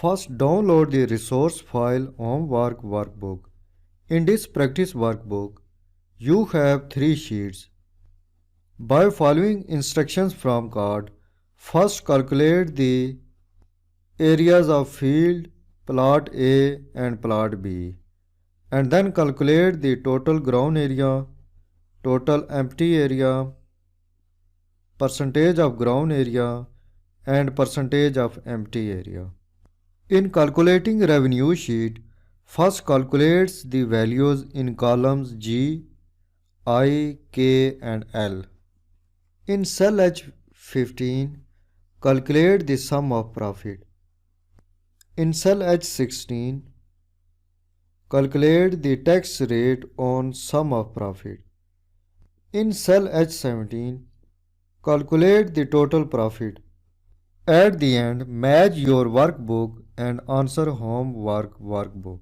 First, download the resource file Homework Workbook. In this practice workbook, you have 3 sheets. By following instructions from card, first calculate the areas of field plot A and plot B, and then calculate the total ground area, total empty area, percentage of ground area, and percentage of empty area. In calculating revenue sheet, first calculates the values in columns G, I, K and L. In cell H15, calculate the sum of profit. In cell H16, calculate the tax rate on sum of profit. In cell H17, calculate the total profit. At the end, match your workbook and answer homework workbook.